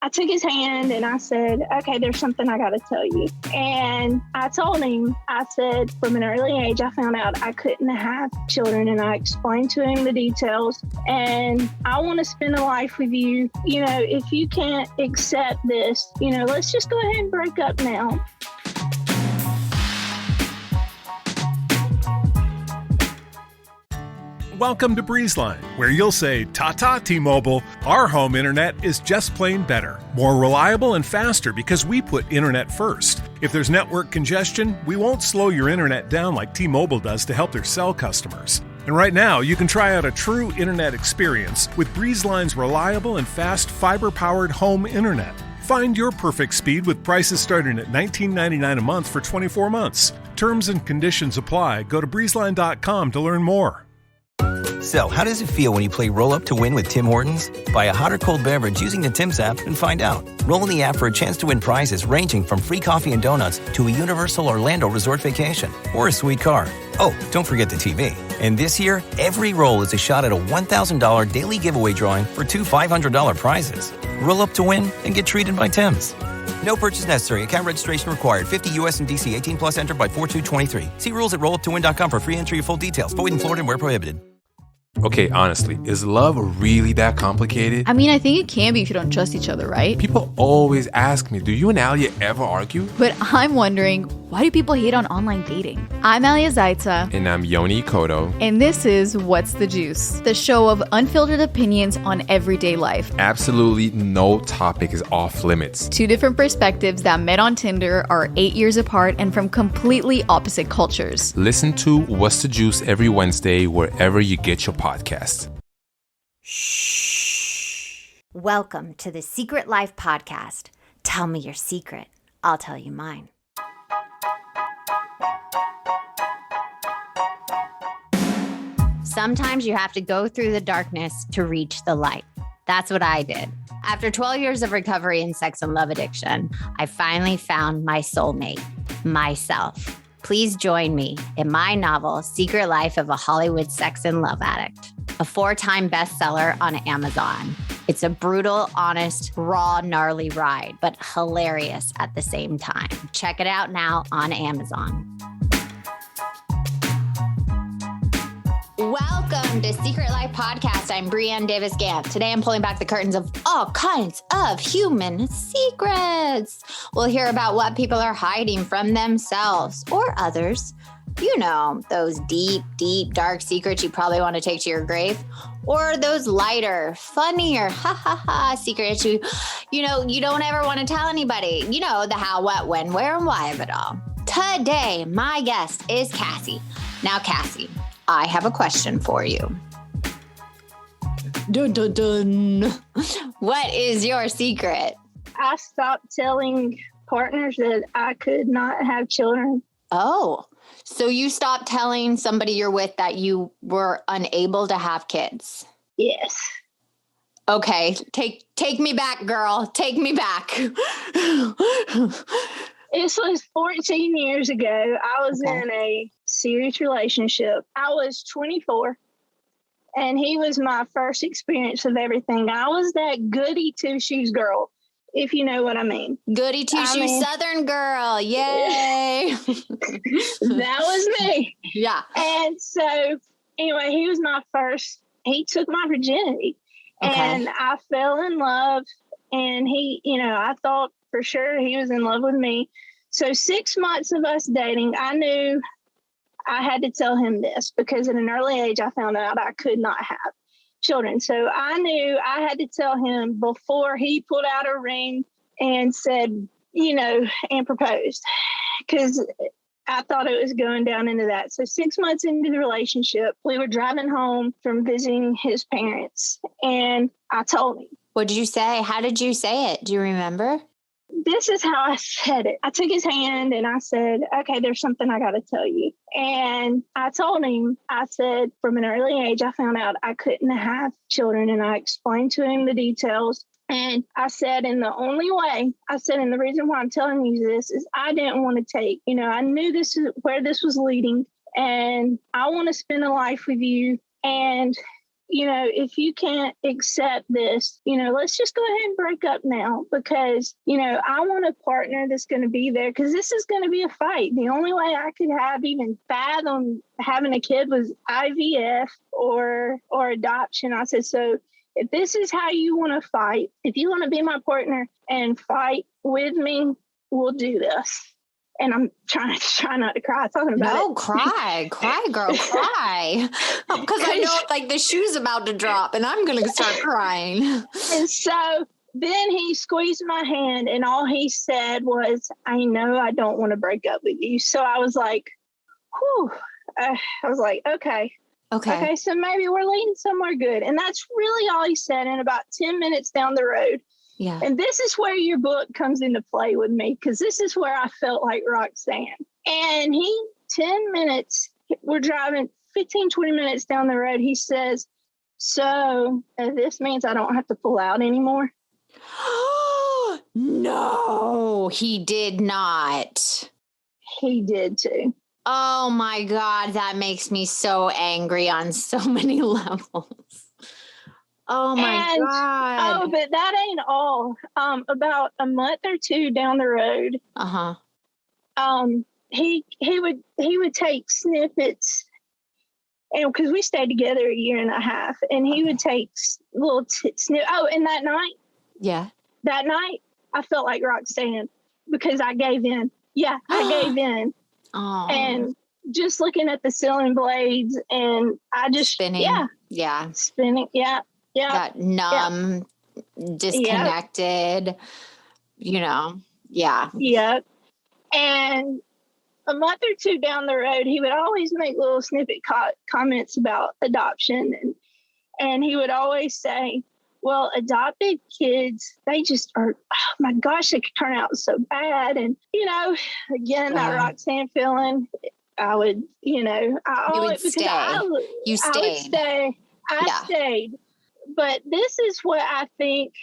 I took his hand and I said, okay, there's something I got to tell you. And I told him, I said, from an early age, I found out I couldn't have children, and I explained to him the details. And I want to spend a life with you. You know, if you can't accept this, you know, let's just go ahead and break up now. Welcome to BreezeLine, where you'll say, "Ta-ta, T-Mobile. Our home internet is just plain better, more reliable and faster because we put internet first. If there's network congestion, we won't slow your internet down like T-Mobile does to help their cell customers." And right now, you can try out a true internet experience with BreezeLine's reliable and fast fiber-powered home internet. Find your perfect speed with prices starting at $19.99 a month for 24 months. Terms and conditions apply. Go to breezeline.com to learn more. So, how does it feel when you play Roll Up to Win with Tim Hortons? Buy a hot or cold beverage using the Tim's app and find out. Roll in the app for a chance to win prizes ranging from free coffee and donuts to a Universal Orlando resort vacation or a sweet car. Oh, don't forget the TV. And this year, every roll is a shot at a $1,000 daily giveaway drawing for two $500 prizes. Roll up to win and get treated by Tim's. No purchase necessary. Account registration required. 50 U.S. and D.C. 18 plus entered by 4/2/23. See rules at rolluptowin.com for free entry and full details. Void in Florida and where prohibited. Okay, honestly, is love really that complicated? I mean, I think it can be if you don't trust each other, right? People always ask me, do you and Alia ever argue? But I'm wondering, why do people hate on online dating? I'm Alia Zaitza. And I'm Yoni Koto. And this is What's the Juice? The show of unfiltered opinions on everyday life. Absolutely no topic is off limits. Two different perspectives that met on Tinder, are 8 years apart and from completely opposite cultures. Listen to What's the Juice every Wednesday wherever you get your podcast. Shh. Welcome to the Secret Life Podcast. Tell me your secret. I'll tell you mine. Sometimes you have to go through the darkness to reach the light. That's what I did. After 12 years of recovery in sex and love addiction, I finally found my soulmate, myself. Please join me in my novel, Secret Life of a Hollywood Sex and Love Addict, a 4-time bestseller on Amazon. It's a brutal, honest, raw, gnarly ride, but hilarious at the same time. Check it out now on Amazon. Welcome to Secret Life Podcast. I'm Brianne Davis Gant. Today I'm pulling back the curtains of all kinds of human secrets. We'll hear about what people are hiding from themselves or others. You know, those deep, deep, dark secrets you probably want to take to your grave. Or those lighter, funnier, secrets you don't ever want to tell anybody. You know, the how, what, when, where, and why of it all. Today, my guest is Cassie. Now, Cassie, I have a question for you. Dun, dun, dun. What is your secret? I stopped telling partners that I could not have children. Oh, so you stopped telling somebody you're with that you were unable to have kids? Yes. Okay, take me back, girl. Take me back. This was 14 years ago. I was in a serious relationship. I was 24, and he was my first experience of everything. I was that goody two-shoes girl, if you know what I mean. Goody two-shoes Southern girl. Yay. That was me. Yeah. And so, anyway, he was my first. He took my virginity, and I fell in love, and he, I thought for sure he was in love with me. So 6 months of us dating, I knew I had to tell him this because at an early age, I found out I could not have children. So I knew I had to tell him before he pulled out a ring and said, and proposed, because I thought it was going down into that. So 6 months into the relationship, we were driving home from visiting his parents, and I told him. What did you say? How did you say it? Do you remember? This is how I said it. I took his hand and I said, okay, there's something I got to tell you. And I told him, I said, from an early age, I found out I couldn't have children, and I explained to him the details. And I said, and the only way, and the reason why I'm telling you this is I didn't want to take, I knew this is where this was leading, and I want to spend a life with you. And if you can't accept this, let's just go ahead and break up now because, I want a partner that's going to be there because this is going to be a fight. The only way I could even fathom having a kid was IVF or adoption. I said, so if this is how you want to fight, if you want to be my partner and fight with me, we'll do this. And I'm trying not to cry talking about it. No, cry, girl, cry. Because I know like the shoe's about to drop and I'm going to start crying. And so then he squeezed my hand and all he said was, I know I don't want to break up with you. So I was like, whew. I was like, okay. So maybe we're leading somewhere good. And that's really all he said. And about 10 minutes down the road. Yeah. And this is where your book comes into play with me, because this is where I felt like Roxanne. And 10 minutes, we're driving 15, 20 minutes down the road. He says, so this means I don't have to pull out anymore. No, he did not. He did too. Oh my God, that makes me so angry on so many levels. Oh my God. Oh, but that ain't all. About a month or two down the road, he would take snippets, and because we stayed together a year and a half, and he would take little snippets. Oh, and that night, I felt like Roxanne because I gave in. Yeah, I gave in. Oh. And just looking at the ceiling blades, and I just spinning. Yeah. Spinning. Yeah. Yeah. Got numb, disconnected, Yeah. Yeah. And a month or two down the road, he would always make little snippet comments about adoption. And he would always say, well, adopted kids, they just are, oh my gosh, they could turn out so bad. And, again, that Roxanne feeling, I would, I stayed. But this is what I think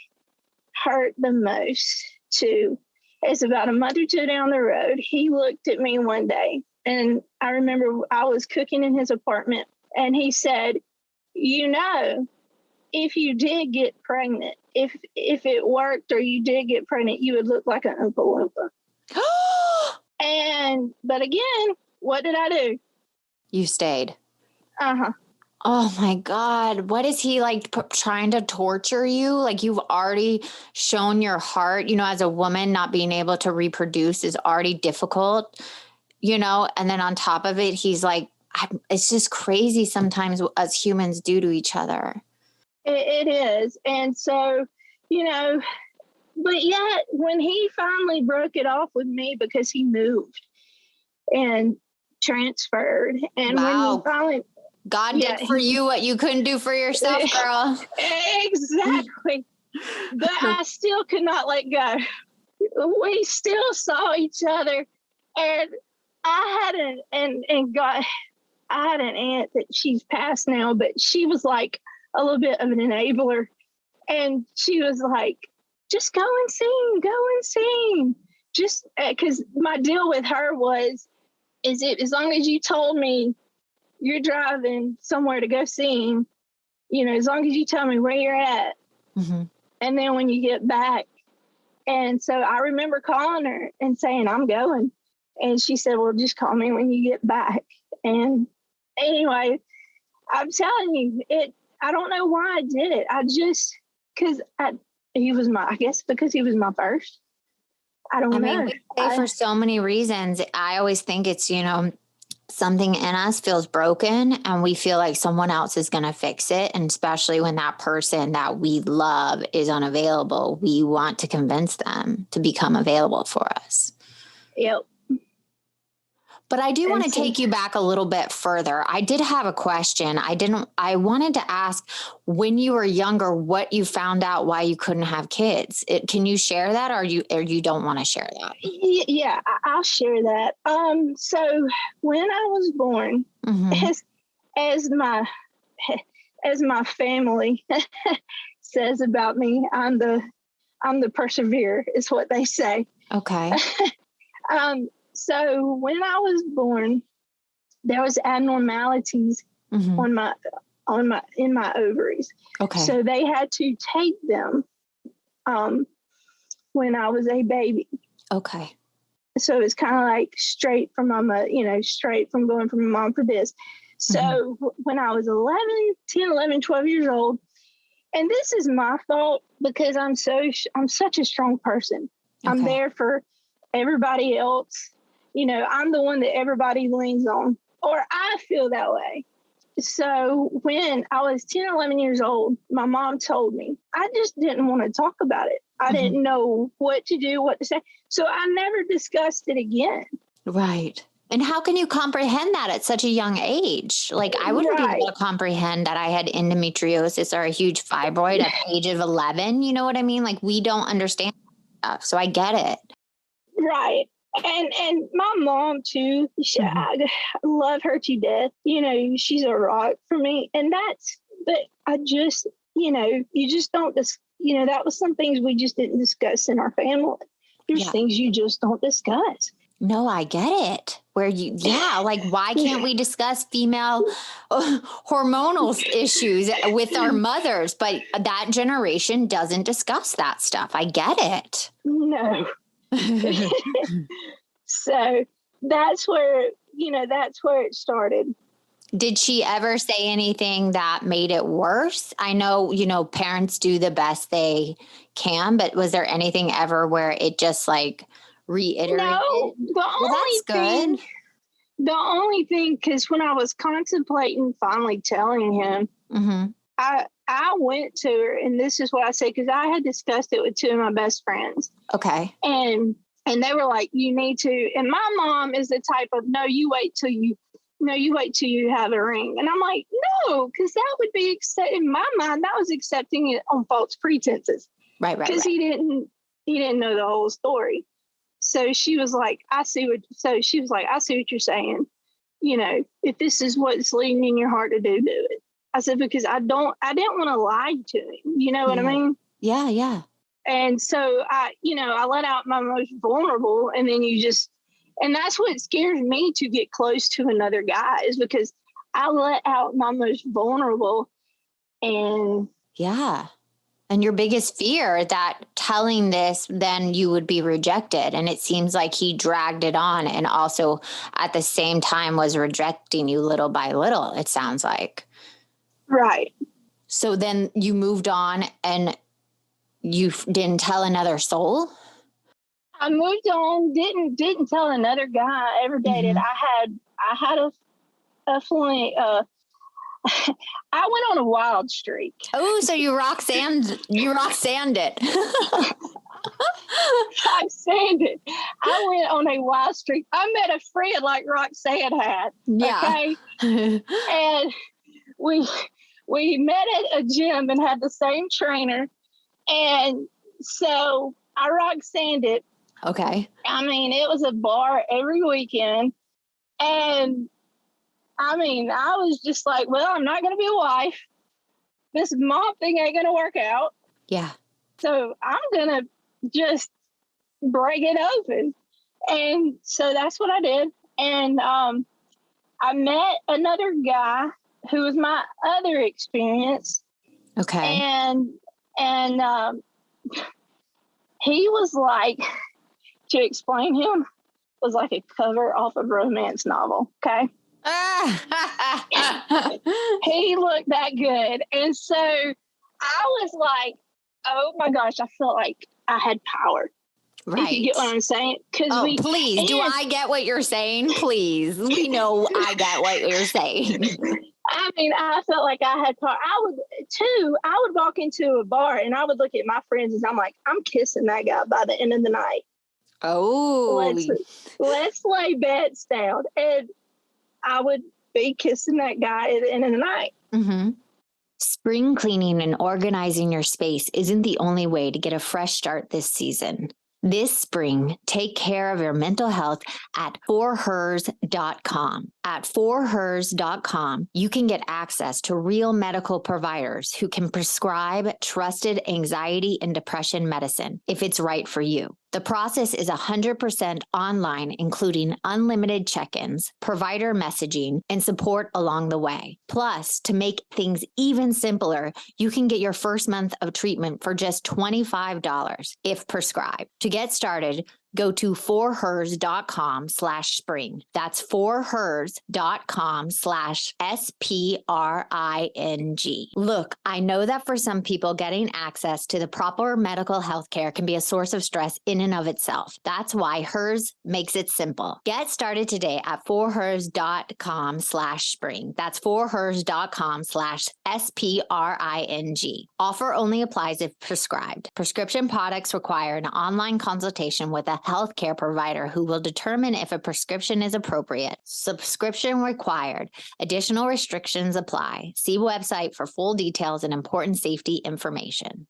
hurt the most, too. It's about a month or two down the road. He looked at me one day, and I remember I was cooking in his apartment, and he said, if you did get pregnant, if it worked or you did get pregnant, you would look like an Oompa Loompa. But again, what did I do? You stayed. Uh-huh. Oh my God. What is he like trying to torture you? Like you've already shown your heart, as a woman, not being able to reproduce is already difficult, and then on top of it, he's like, it's just crazy sometimes what us humans do to each other. It is. And so, but yet when he finally broke it off with me because he moved and transferred, and when he finally, God did for you what you couldn't do for yourself, girl. Exactly. But I still could not let go. We still saw each other, and I had an aunt that she's passed now, but she was like a little bit of an enabler, and she was like, just go and sing. Just because my deal with her was, as long as you told me you're driving somewhere to go sing, as long as you tell me where you're at, and then when you get back. And so I remember calling her and saying, I'm going. And she said, well, just call me when you get back. And anyway, I'm telling you, I don't know why I did it. Because he was my first. I don't know. We say for so many reasons. I always think it's, something in us feels broken and we feel like someone else is going to fix it. And especially when that person that we love is unavailable, we want to convince them to become available for us. Yep. But I do want to take you back a little bit further. I did have a question. I wanted to ask, when you were younger, what you found out why you couldn't have kids. Can you share that, or you don't want to share that? Yeah, I'll share that. So when I was born, as my family says about me, I'm the perseverer, is what they say. Okay. So when I was born, there was abnormalities on in my ovaries. Okay. So they had to take them when I was a baby. Okay. So it's kind of like straight from my mother, straight from going from my mom for this. So when I was 10, 11, 12 years old, and this is my fault because I'm such a strong person. Okay. I'm there for everybody else. I'm the one that everybody leans on, or I feel that way. So when I was 10, 11 years old, my mom told me, I just didn't want to talk about it. I didn't know what to do, what to say. So I never discussed it again. Right. And how can you comprehend that at such a young age? Like, I wouldn't be able to comprehend that I had endometriosis or a huge fibroid at the age of 11. You know what I mean? Like, we don't understand stuff. So I get it. Right. And my mom too, I love her to death. She's a rock for me. And but I just, you just don't, that was some things we just didn't discuss in our family. There's things you just don't discuss. No, I get it. Like, why can't we discuss female hormonal issues with our mothers? But that generation doesn't discuss that stuff. I get it. No. So that's where it started. Did she ever say anything that made it worse? I know, parents do the best they can, but was there anything ever where it just like reiterated? No, the only thing, because when I was contemplating finally telling him, I went to her, and this is what I said, because I had discussed it with two of my best friends. Okay. And they were like, you need to, and my mom is the type of, no, you wait till you have a ring. And I'm like, no, because that would be, in my mind, that was accepting it on false pretenses. Right. Because he didn't know the whole story. So she was like, I see what you're saying. If this is what's leading in your heart to do it. I said, because I didn't want to lie to him. You know what I mean? Yeah. Yeah. And so I let out my most vulnerable, and then and that's what scares me to get close to another guy, is because I let out my most vulnerable. And yeah. And your biggest fear that telling this, then you would be rejected. And it seems like he dragged it on and also at the same time was rejecting you little by little, it sounds like. Right. So then you moved on and you didn't tell another soul? I moved on, didn't tell another guy I ever dated. I had a fling. I went on a wild streak. Oh, so you Roxanne it. Roxanne. I went on a wild streak. I met a friend like Roxanne had. Yeah. Okay. And we met at a gym and had the same trainer. And so I Roxanne it. Okay. I mean, it was a bar every weekend. And I mean, I was just like, well, I'm not going to be a wife. This mom thing ain't going to work out. Yeah. So I'm going to just break it open. And so that's what I did. And I met another guy who was my other experience. Okay. And he was like, to explain him, was like a cover off a romance novel. Okay. He looked that good. And so I was like, oh my gosh, I felt like I had power. Right. If you get what I'm saying? Please. Do I get what you're saying? Please. We know I get what you're saying. I mean, I felt like I had power. I would walk into a bar and I would look at my friends and I'm like, I'm kissing that guy by the end of the night. Oh, let's lay bets down. And I would be kissing that guy at the end of the night. Mm-hmm. Spring cleaning and organizing your space isn't the only way to get a fresh start this season. This spring, take care of your mental health at forhers.com. At forhers.com, you can get access to real medical providers who can prescribe trusted anxiety and depression medicine if it's right for you. The process is 100% online, including unlimited check-ins, provider messaging, and support along the way. Plus, to make things even simpler, you can get your first month of treatment for just $25 if prescribed. To get started, go to forhers.com/spring. That's forhers.com/SPRING. Look, I know that for some people, getting access to the proper medical health care can be a source of stress in and of itself. That's why Hers makes it simple. Get started today at forhers.com/spring. That's forhers.com/SPRING. Offer only applies if prescribed. Prescription products require an online consultation with a healthcare provider who will determine if a prescription is appropriate. Subscription required. Additional restrictions apply. See website for full details and important safety information.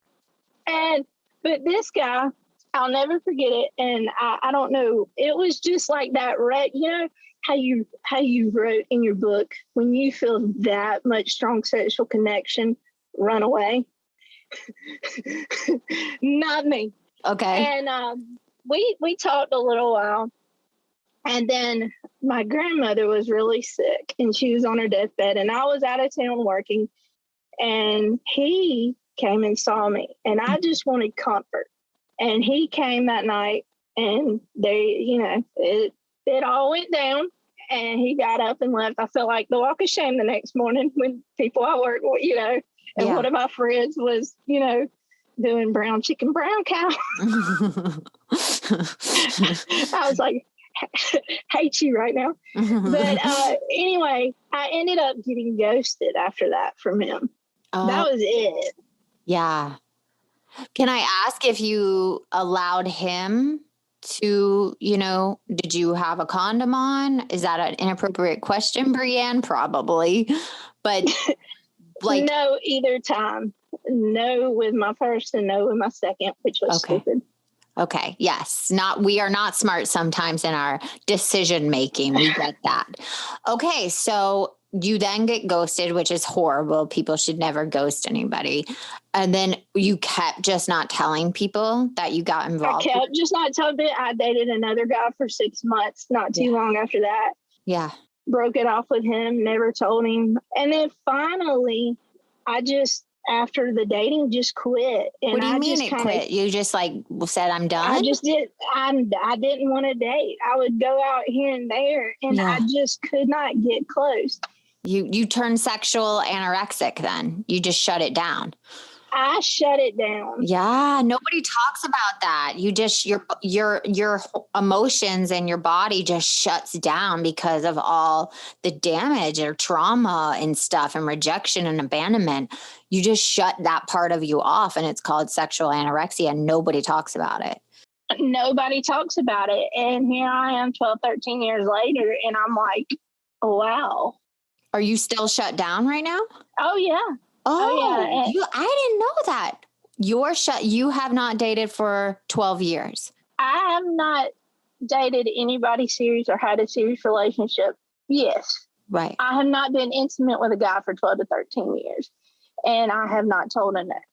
But this guy, I'll never forget it. And I don't know, it was just like that, right? You know how you wrote in your book, when you feel that much strong sexual connection, run away. Not me. Okay. And we talked a little while, and then my grandmother was really sick and she was on her deathbed, and I was out of town working, and he came and saw me, and I just wanted comfort. And he came that night, and it all went down, and he got up and left. I felt like the walk of shame the next morning when people I work with, and one of my friends was, doing brown chicken, brown cow. I was like, hate you right now. But anyway, I ended up getting ghosted after that from him. That was it. Yeah. Can I ask if you allowed him to, did you have a condom on? Is that an inappropriate question, Brianne? Probably. But no, either time. No with my first and no with my second, which was stupid. Okay. Yes. We are not smart sometimes in our decision making. We get that. Okay. So you then get ghosted, which is horrible. People should never ghost anybody. And then you kept just not telling people that you got involved. I kept just not telling people. I dated another guy for 6 months, not too long after that. Yeah. Broke it off with him, never told him. And then finally, after the dating, just quit. And what do you mean it quit? You just said, I'm done? I just did. I didn't want to date. I would go out here and there, and I just could not get close. You turned sexual anorexic then. You just shut it down. I shut it down. Yeah. Nobody talks about that. You just, your emotions and your body just shuts down because of all the damage or trauma and stuff and rejection and abandonment. You just shut that part of you off, and it's called sexual anorexia, and nobody talks about it. Nobody talks about it. And here I am 12, 13 years later, and I'm like, oh, wow. Are you still shut down right now? Oh, yeah. I didn't know that. You have not dated for 12 years. I have not dated anybody serious or had a serious relationship. Yes. Right. I have not been intimate with a guy for 12 to 13 years. And I have not told him that.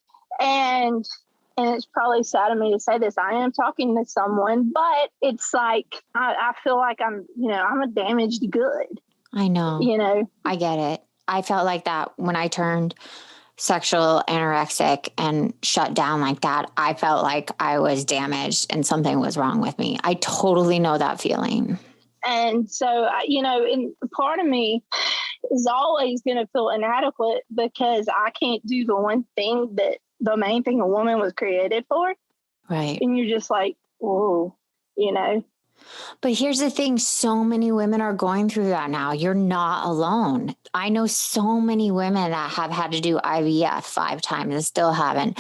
And it's probably sad of me to say this. I am talking to someone, but it's like, I feel like I'm a damaged good. I know. I get it. I felt like that when I turned sexual anorexic and shut down like that. I felt like I was damaged and something was wrong with me. I totally know that feeling. And so, and part of me is always going to feel inadequate because I can't do the main thing a woman was created for. Right. And you're just like, whoa, But here's the thing. So many women are going through that now. You're not alone. I know so many women that have had to do IVF 5 times and still haven't.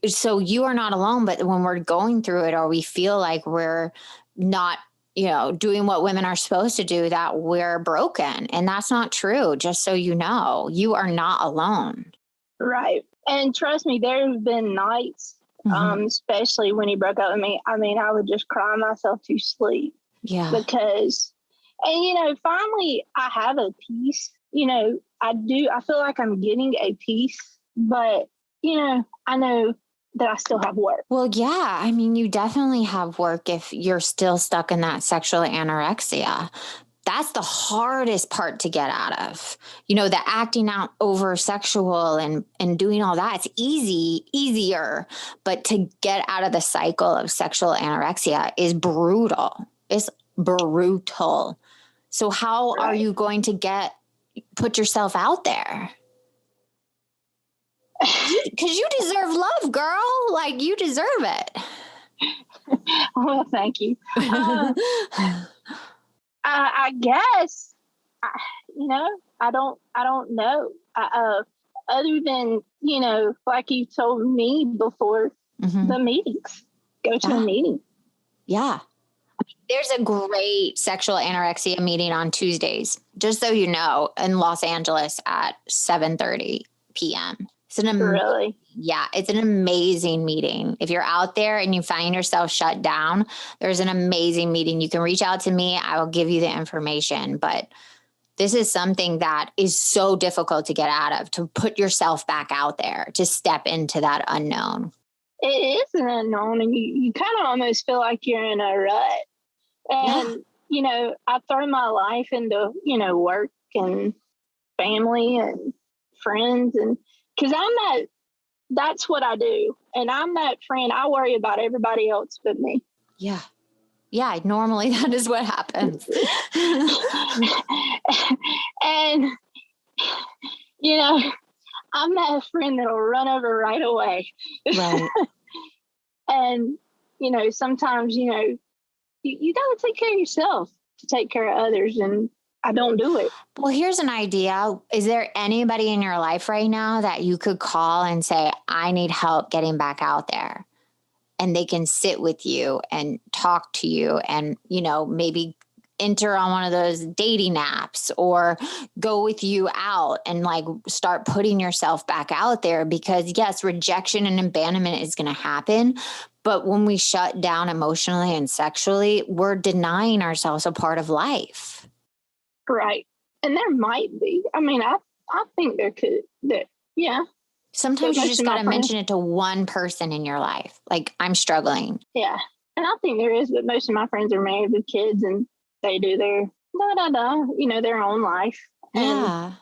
So you are not alone. But when we're going through it, or we feel like we're not, doing what women are supposed to do, that we're broken. And that's not true. Just so you know, you are not alone. Right. And trust me, there have been nights, especially when he broke up with me. I mean, I would just cry myself to sleep. Yeah. Because And, finally I have a peace. I feel like I'm getting a peace, but, I know that I still have work. Well, yeah. I mean, you definitely have work if you're still stuck in that sexual anorexia. That's the hardest part to get out of. The acting out over sexual and doing all that, it's easier. But to get out of the cycle of sexual anorexia is brutal. It's brutal. So how are you going to put yourself out there? Because you deserve love, girl. Like, you deserve it. Well, thank you. I guess, I don't know. Other than, like you told me before, the meetings. Go to a meeting. Yeah. There's a great sexual anorexia meeting on Tuesdays, just so you know, in Los Angeles at 7:30 p.m. Really? Yeah, it's an amazing meeting. If you're out there and you find yourself shut down, there's an amazing meeting. You can reach out to me. I will give you the information. But this is something that is so difficult to get out of, to put yourself back out there, to step into that unknown. It is an unknown, and you kind of almost feel like you're in a rut. And, I throw my life into, work and family and friends, and because that's what I do. And I'm that friend. I worry about everybody else but me. Yeah. Yeah. Normally that is what happens. And, I'm that friend that'll run over right away. Right. And, sometimes, you got to take care of yourself to take care of others. And I don't do it. Well, here's an idea. Is there anybody in your life right now that you could call and say, I need help getting back out there? And they can sit with you and talk to you and, maybe enter on one of those dating apps or go with you out and start putting yourself back out there, because yes, rejection and abandonment is going to happen. But when we shut down emotionally and sexually, we're denying ourselves a part of life. Right. And there might be. I mean, I think there could. Yeah. Sometimes you just got to mention it to one person in your life. Like, I'm struggling. Yeah. And I think there is, but most of my friends are married with kids and they do their their own life. Yeah.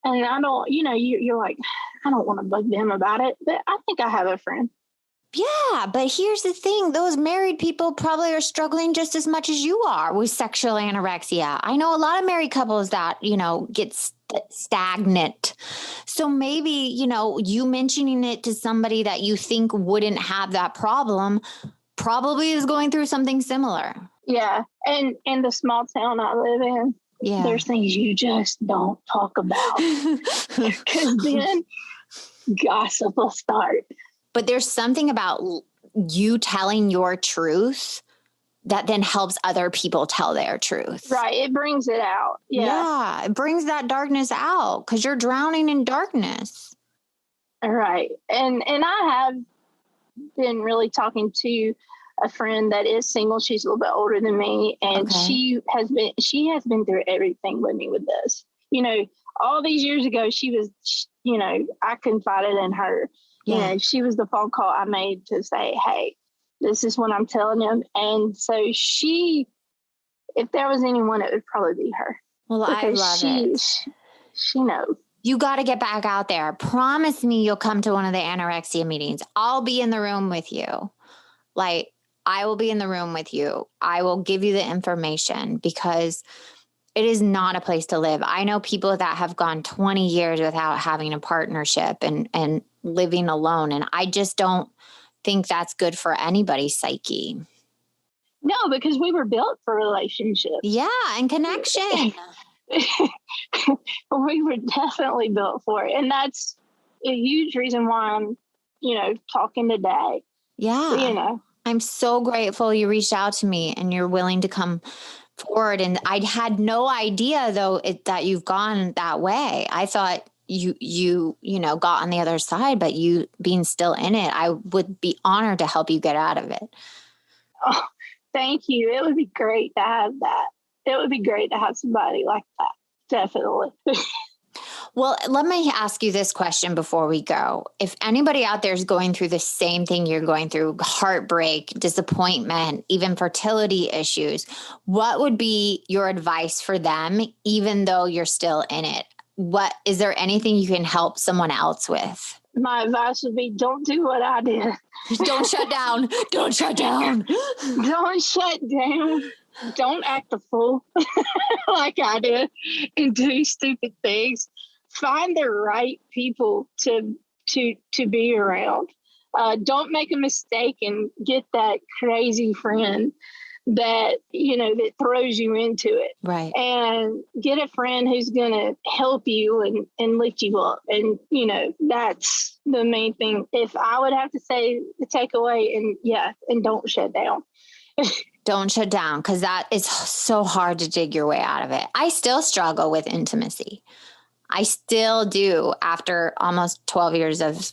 And I don't, you're like, I don't want to bug them about it, but I think I have a friend. Yeah, but here's the thing. Those married people probably are struggling just as much as you are with sexual anorexia. I know a lot of married couples that, get stagnant. So maybe, you mentioning it to somebody that you think wouldn't have that problem probably is going through something similar. Yeah. And in the small town I live in, there's things you just don't talk about, because then gossip will start. But there's something about you telling your truth that then helps other people tell their truth. Right. It brings it out. Yeah. It brings that darkness out because you're drowning in darkness. Right. And I have been really talking to a friend that is single. She's a little bit older than me. And she has been through everything with me with this. All these years ago, she was, I confided in her. Yeah. She was the phone call I made to say, hey, this is what I'm telling him. And so if there was anyone, it would probably be her. Well, I love it. She knows. You got to get back out there. Promise me you'll come to one of the anorexia meetings. I'll be in the room with you. I will be in the room with you. I will give you the information, because it is not a place to live. I know people that have gone 20 years without having a partnership and living alone. And I just don't think that's good for anybody's psyche. No, because we were built for relationships. Yeah, and connection. We were definitely built for it. And that's a huge reason why I'm, talking today. Yeah. I'm so grateful you reached out to me and you're willing to come forward. And I had no idea, though, that you've gone that way. I thought you got on the other side, but you being still in it, I would be honored to help you get out of it. Oh, thank you. It would be great to have that. it would be great to have somebody like that. Definitely. Well, let me ask you this question before we go. If anybody out there is going through the same thing you're going through, heartbreak, disappointment, even fertility issues, what would be your advice for them, even though you're still in it? Is there anything you can help someone else with? My advice would be, don't do what I did. Don't shut down. Don't shut down. Don't shut down. Don't act a fool like I did and do stupid things. Find the right people to be around. Don't make a mistake and get that crazy friend that, that throws you into it. Right. And get a friend who's going to help you and lift you up. And, that's the main thing. If I would have to say the takeaway, and don't shut down. Don't shut down, because that is so hard to dig your way out of it. I still struggle with intimacy. I still do after almost 12 years of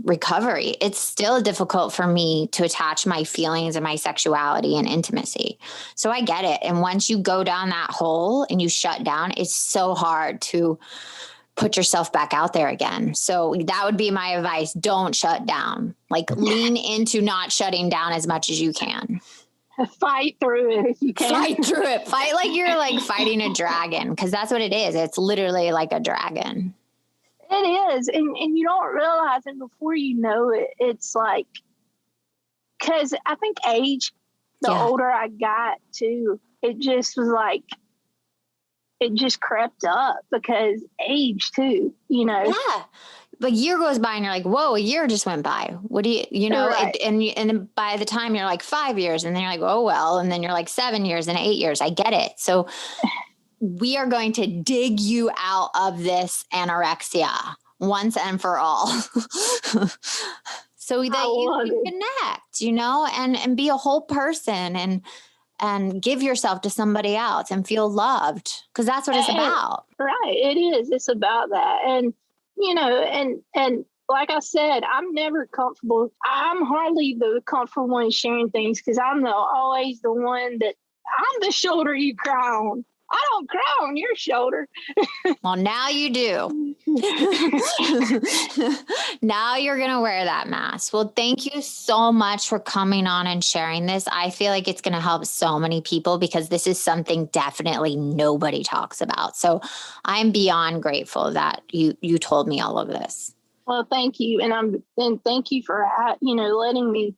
recovery. It's still difficult for me to attach my feelings and my sexuality and intimacy. So I get it. And once you go down that hole and you shut down, it's so hard to put yourself back out there again. So that would be my advice. Don't shut down. Lean into not shutting down as much as you can. Fight through it if you can. Fight through it. Fight like you're fighting a dragon, because that's what it is. It's literally like a dragon. It is. And you don't realize it before you know it. It's because I think age, the older I got too, it just was it just crept up because age too, Yeah. A year goes by and you're like, whoa, a year just went by. What do Right. And then by the time you're 5 years, and then you're like, oh, well, and then you're 7 years and 8 years. I get it. So we are going to dig you out of this anorexia once and for all. So that you can connect, and be a whole person and give yourself to somebody else and feel loved, because that's what it's about. Right. It is. It's about that. And, and like I said, I'm never comfortable. I'm hardly the comfortable one sharing things, because I'm always the one that I'm the shoulder you cry on. I don't cry on your shoulder. Well, now you do. Now you're going to wear that mask. Well, thank you so much for coming on and sharing this. I feel like it's going to help so many people, because this is something definitely nobody talks about. So I'm beyond grateful that you told me all of this. Well, thank you. And thank you for, letting me,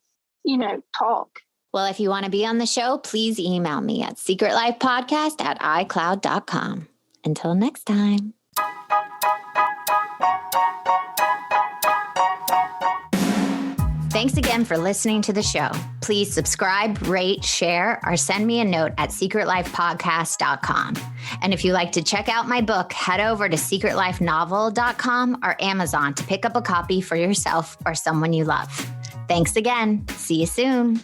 talk. Well, if you want to be on the show, please email me at secretlifepodcast@icloud.com. Until next time. Thanks again for listening to the show. Please subscribe, rate, share, or send me a note at secretlifepodcast.com. And if you'd like to check out my book, head over to secretlifenovel.com or Amazon to pick up a copy for yourself or someone you love. Thanks again. See you soon.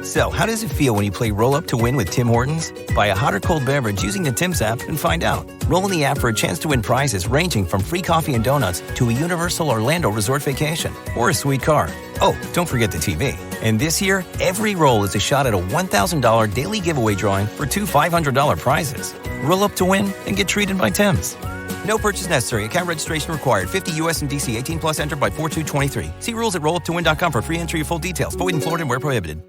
So, how does it feel when you play Roll Up to Win with Tim Hortons? Buy a hot or cold beverage using the Tim's app and find out. Roll in the app for a chance to win prizes ranging from free coffee and donuts to a Universal Orlando resort vacation or a sweet car. Oh, don't forget the TV. And this year, every roll is a shot at a $1,000 daily giveaway drawing for 2 $500 prizes. Roll up to win and get treated by Tim's. No purchase necessary. Account registration required. 50 U.S. and D.C. 18 plus. Entered by 4/2/23. See rules at rolluptowin.com for free entry and full details. Void in Florida and where prohibited.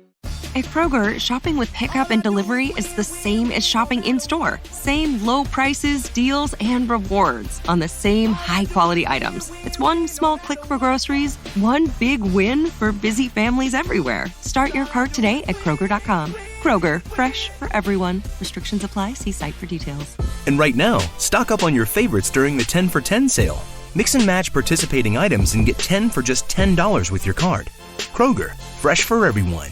At Kroger, shopping with pickup and delivery is the same as shopping in-store. Same low prices, deals, and rewards on the same high-quality items. It's one small click for groceries, one big win for busy families everywhere. Start your cart today at Kroger.com. Kroger, fresh for everyone. Restrictions apply. See site for details. And right now, stock up on your favorites during the 10 for 10 sale. Mix and match participating items and get 10 for just $10 with your card. Kroger, fresh for everyone.